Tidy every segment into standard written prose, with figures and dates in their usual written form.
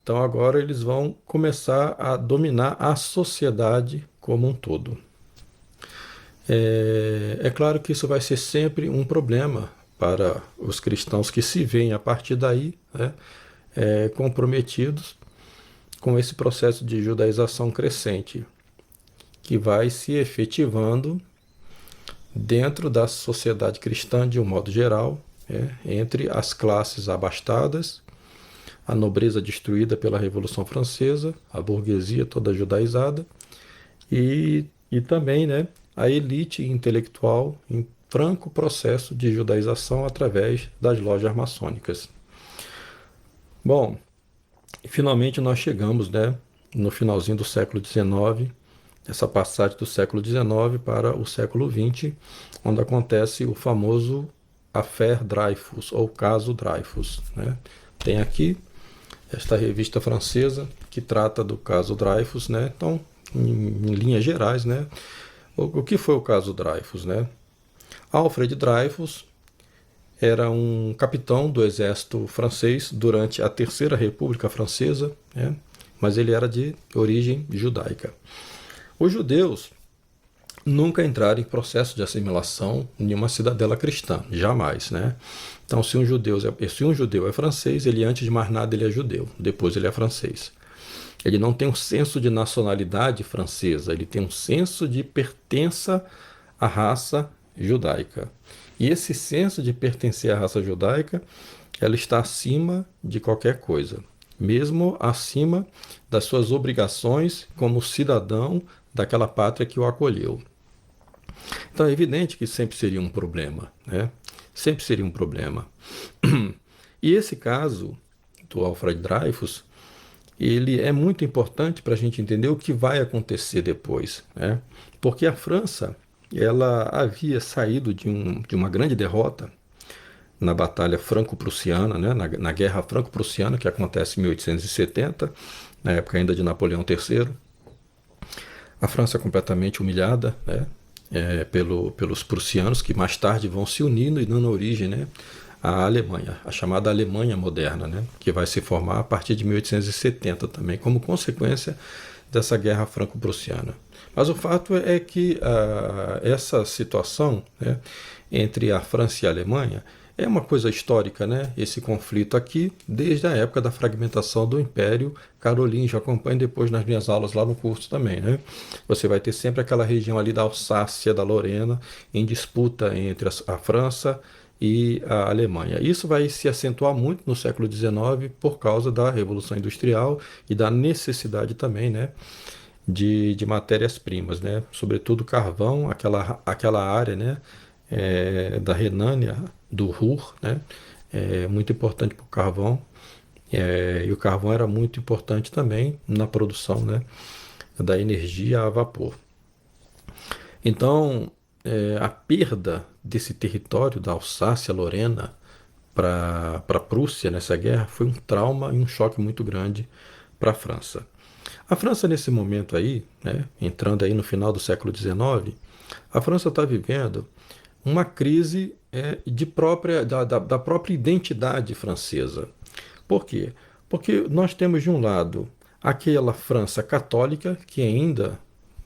Então agora eles vão começar a dominar a sociedade como um todo. É claro que isso vai ser sempre um problema para os cristãos que se veem a partir daí, né, comprometidos com esse processo de judaização crescente, que vai se efetivando dentro da sociedade cristã de um modo geral, entre as classes abastadas, a nobreza destruída pela Revolução Francesa, a burguesia toda judaizada, e também, né, a elite intelectual em franco processo de judaização através das lojas maçônicas. Bom, finalmente nós chegamos, né, no finalzinho do século XIX, essa passagem do século XIX para o século XX, onde acontece o famoso Affaire Dreyfus, ou caso Dreyfus, né? Tem aqui esta revista francesa que trata do caso Dreyfus, né? Então, em linhas gerais, né? O que foi o caso Dreyfus, né? Alfred Dreyfus era um capitão do exército francês durante a Terceira República Francesa, né? Mas ele era de origem judaica. Os judeus nunca entraram em processo de assimilação em uma cidadela cristã, jamais, né? Então, se um judeu é francês, ele antes de mais nada ele é judeu, depois ele é francês. Ele não tem um senso de nacionalidade francesa, ele tem um senso de pertença à raça judaica. E esse senso de pertencer à raça judaica, ela está acima de qualquer coisa, mesmo acima das suas obrigações como cidadão daquela pátria que o acolheu. Então é evidente que sempre seria um problema, né? Sempre seria um problema. E esse caso do Alfred Dreyfus, ele é muito importante para a gente entender o que vai acontecer depois, né? Porque a França, ela havia saído de uma grande derrota na Batalha Franco-Prussiana, né? Na Guerra Franco-Prussiana, que acontece em 1870, na época ainda de Napoleão III. A França é completamente humilhada, né? Pelos prussianos, que mais tarde vão se unindo e dando origem, né, à Alemanha, a chamada Alemanha moderna, né, que vai se formar a partir de 1870 também, como consequência dessa guerra franco-prussiana. Mas o fato é que essa situação, né, entre a França e a Alemanha é uma coisa histórica, né? Esse conflito aqui, desde a época da fragmentação do Império Carolíngio. Acompanhe depois nas minhas aulas lá no curso também, né? Você vai ter sempre aquela região ali da Alsácia, da Lorena, em disputa entre a França e a Alemanha. Isso vai se acentuar muito no século XIX por causa da Revolução Industrial e da necessidade também, né, de matérias-primas, né? Sobretudo carvão, aquela área, né, da Renânia, do Ruhr, né? Muito importante para o carvão. E o carvão era muito importante também na produção, né, da energia a vapor. Então, a perda desse território da Alsácia-Lorena para a Prússia nessa guerra foi um trauma e um choque muito grande para a França. A França, nesse momento aí, né, entrando aí no final do século XIX, a França está vivendo uma crise da própria identidade francesa. Por quê? Porque nós temos, de um lado, aquela França católica que ainda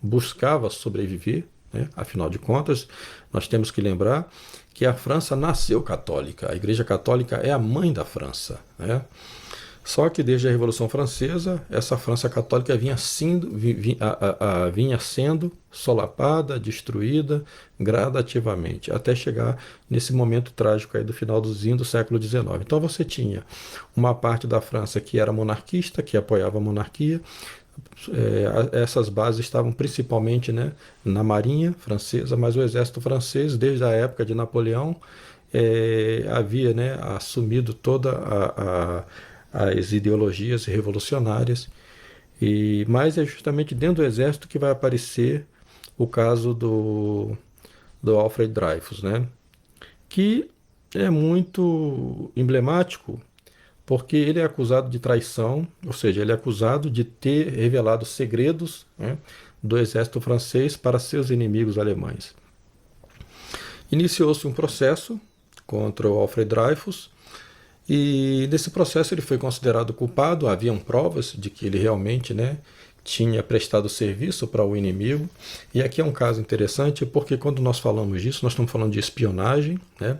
buscava sobreviver, né? Afinal de contas, nós temos que lembrar que a França nasceu católica, a Igreja Católica é a mãe da França, né? Só que desde a Revolução Francesa, essa França católica vinha sendo solapada, destruída gradativamente, até chegar nesse momento trágico aí do finalzinho do século XIX. Então você tinha uma parte da França que era monarquista, que apoiava a monarquia. Essas bases estavam principalmente, né, na Marinha Francesa, mas o exército francês, desde a época de Napoleão, havia, né, assumido toda as ideologias revolucionárias, mas é justamente dentro do exército que vai aparecer o caso do Alfred Dreyfus, né? Que é muito emblemático porque ele é acusado de traição, ou seja, ele é acusado de ter revelado segredos, né, do exército francês para seus inimigos alemães. Iniciou-se um processo contra o Alfred Dreyfus E nesse processo ele foi considerado culpado, haviam provas de que ele realmente, né, tinha prestado serviço para o inimigo. E aqui é um caso interessante porque quando nós falamos disso, nós estamos falando de espionagem, né?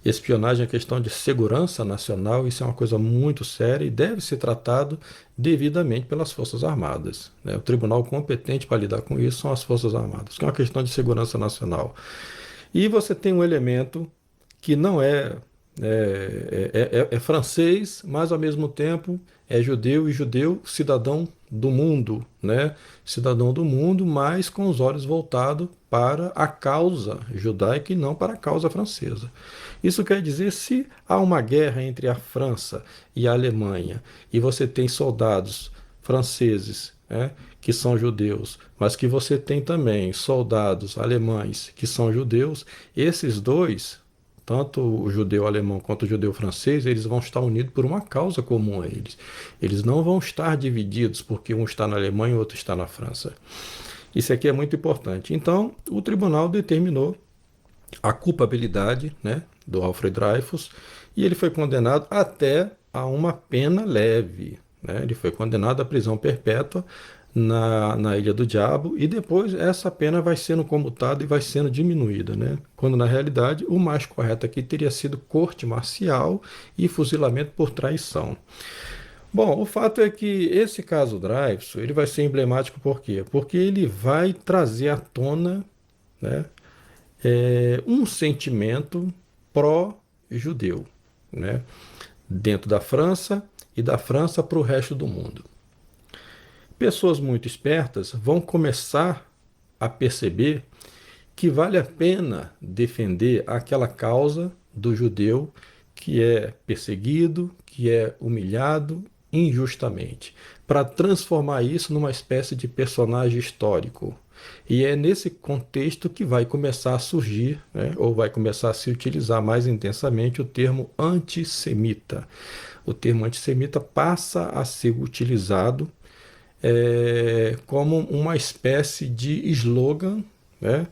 Espionagem é questão de segurança nacional, isso é uma coisa muito séria e deve ser tratado devidamente pelas Forças Armadas, né? O tribunal competente para lidar com isso são as Forças Armadas, que é uma questão de segurança nacional. E você tem um elemento que não é francês, mas ao mesmo tempo é judeu e judeu cidadão do mundo, né? Cidadão do mundo, mas com os olhos voltados para a causa judaica e não para a causa francesa. Isso quer dizer, se há uma guerra entre a França e a Alemanha e você tem soldados franceses, né, que são judeus, mas que você tem também soldados alemães que são judeus, esses dois, tanto o judeu alemão quanto o judeu francês, eles vão estar unidos por uma causa comum a eles. Eles não vão estar divididos porque um está na Alemanha e o outro está na França. Isso aqui é muito importante. Então, o tribunal determinou a culpabilidade, né, do Alfred Dreyfus e ele foi condenado até a uma pena leve, né? Ele foi condenado à prisão perpétua na Ilha do Diabo e depois essa pena vai sendo comutada e vai sendo diminuída, né? Quando na realidade o mais correto aqui teria sido corte marcial e fuzilamento por traição. Bom, o fato é que esse caso Dreyfus, ele vai ser emblemático por quê? Porque ele vai trazer à tona, né, um sentimento pró-judeu, né, dentro da França e da França para o resto do mundo. Pessoas muito espertas vão começar a perceber que vale a pena defender aquela causa do judeu que é perseguido, que é humilhado injustamente, para transformar isso numa espécie de personagem histórico. E é nesse contexto que vai começar a surgir, né, ou vai começar a se utilizar mais intensamente o termo antissemita. O termo antissemita passa a ser utilizado como uma espécie de slogan, né,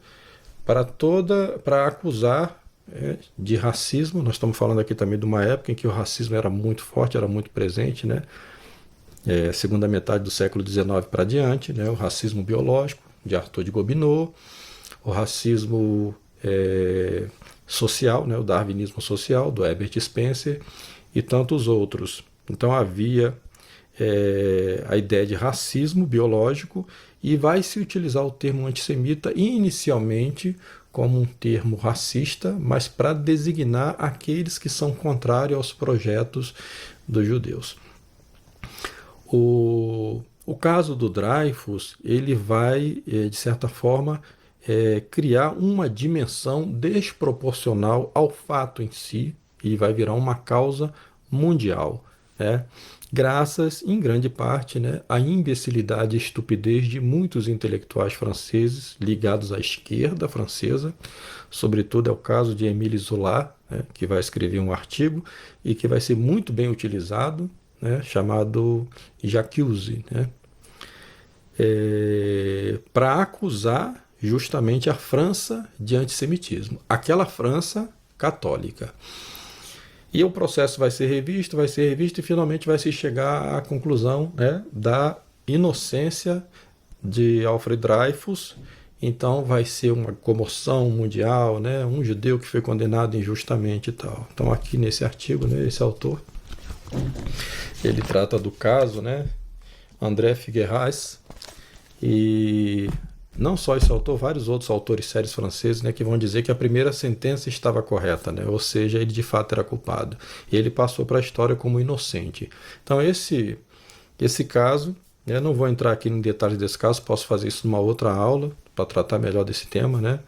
para acusar de racismo. Nós estamos falando aqui também de uma época em que o racismo era muito forte, era muito presente, né? Segunda metade do século XIX para diante, né? O racismo biológico, de Arthur de Gobineau, o racismo social, né? O darwinismo social, do Herbert Spencer e tantos outros. Então havia a ideia de racismo biológico e vai se utilizar o termo antissemita inicialmente como um termo racista, mas para designar aqueles que são contrários aos projetos dos judeus. O caso do Dreyfus, ele vai, de certa forma, criar uma dimensão desproporcional ao fato em si e vai virar uma causa mundial, né? Graças, em grande parte, né, à imbecilidade e estupidez de muitos intelectuais franceses ligados à esquerda francesa. Sobretudo é o caso de Émile Zola, né, que vai escrever um artigo e que vai ser muito bem utilizado, né, chamado J'accuse, né, para acusar justamente a França de antissemitismo, aquela França católica. E o processo vai ser revisto e finalmente vai se chegar à conclusão, né, da inocência de Alfred Dreyfus. Então vai ser uma comoção mundial, né, um judeu que foi condenado injustamente e tal. Então aqui nesse artigo, né, esse autor, ele trata do caso, né, André Figueras, e não só esse autor, vários outros autores sérios franceses, né, que vão dizer que a primeira sentença estava correta, né, ou seja, ele de fato era culpado. E ele passou para a história como inocente. Então esse caso, eu não vou entrar aqui em detalhes desse caso, posso fazer isso numa outra aula para tratar melhor desse tema, né?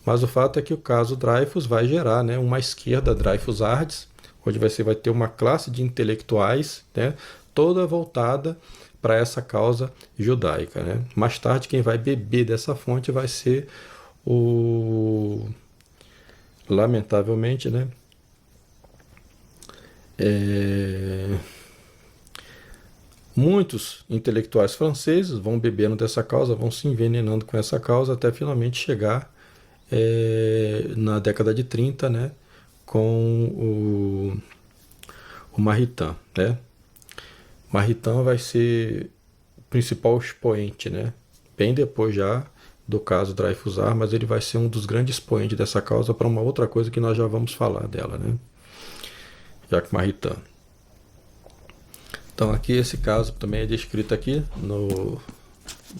Mas o fato é que o caso Dreyfus vai gerar, né, uma esquerda Dreyfusards, onde você vai ter uma classe de intelectuais, né, toda voltada para essa causa judaica, né? Mais tarde, quem vai beber dessa fonte vai ser lamentavelmente, né? Muitos intelectuais franceses vão bebendo dessa causa, vão se envenenando com essa causa até finalmente chegar na década de 30, né? Com o Maritain, né? Maritain vai ser o principal expoente, né? Bem depois já do caso Dreyfus-Ar, mas ele vai ser um dos grandes expoentes dessa causa para uma outra coisa que nós já vamos falar dela, né? Jacques Maritain. Então aqui esse caso também é descrito aqui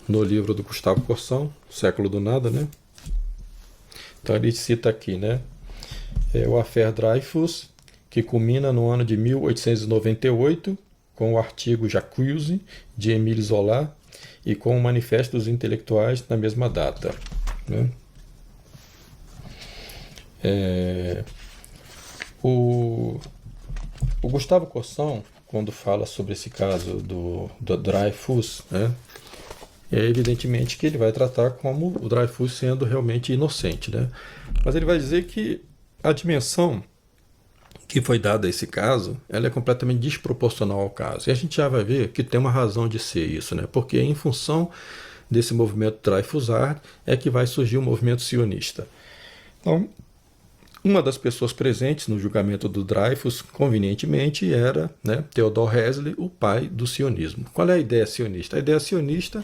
no livro do Gustavo Corsão, Século do Nada, né? Então ele cita aqui, né? O Affaire Dreyfus, que culmina no ano de 1898 com o artigo J'accuse de Émile Zola e com o Manifesto dos Intelectuais na mesma data, né? O Gustavo Corsão, quando fala sobre esse caso do Dreyfus, né, é evidentemente que ele vai tratar como o Dreyfus sendo realmente inocente, né? Mas ele vai dizer que a dimensão que foi dada a esse caso, ela é completamente desproporcional ao caso. E a gente já vai ver que tem uma razão de ser isso, né? Porque em função desse movimento Dreyfusard é que vai surgir o movimento sionista. Então, uma das pessoas presentes no julgamento do Dreyfus, convenientemente, era, né, Theodor Herzl, o pai do sionismo. Qual é a ideia sionista? A ideia sionista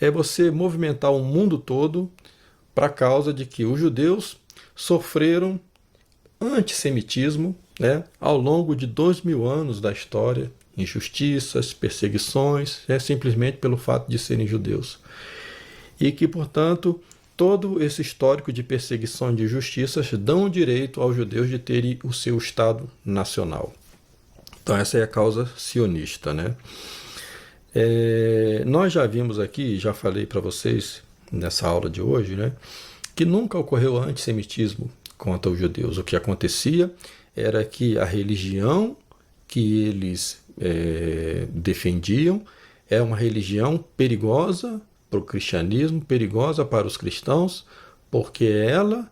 é você movimentar o mundo todo para a causa de que os judeus sofreram antissemitismo, né, ao longo de 2000 anos da história, injustiças, perseguições, simplesmente pelo fato de serem judeus. E que, portanto, todo esse histórico de perseguição e de injustiças dão direito aos judeus de terem o seu Estado nacional. Então essa é a causa sionista, né? Nós já vimos aqui, já falei para vocês nessa aula de hoje, né, que nunca ocorreu antissemitismo contra os judeus. O que acontecia era que a religião que eles defendiam é uma religião perigosa para o cristianismo, perigosa para os cristãos, porque ela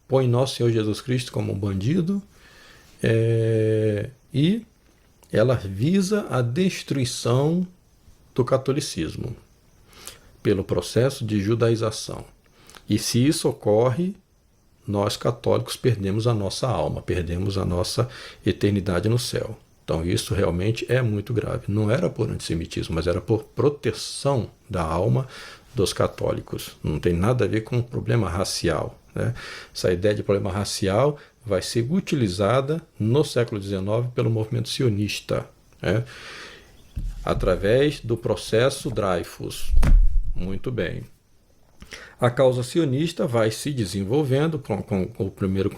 põe nosso Senhor Jesus Cristo como um bandido e ela visa a destruição do catolicismo pelo processo de judaização. E se isso ocorre, nós católicos perdemos a nossa alma, perdemos a nossa eternidade no céu. Então isso realmente é muito grave. Não era por antissemitismo, mas era por proteção da alma dos católicos. Não tem nada a ver com problema racial, né? Essa ideia de problema racial vai ser utilizada no século XIX pelo movimento sionista, né, através do processo Dreyfus. Muito bem. A causa sionista vai se desenvolvendo com o primeiro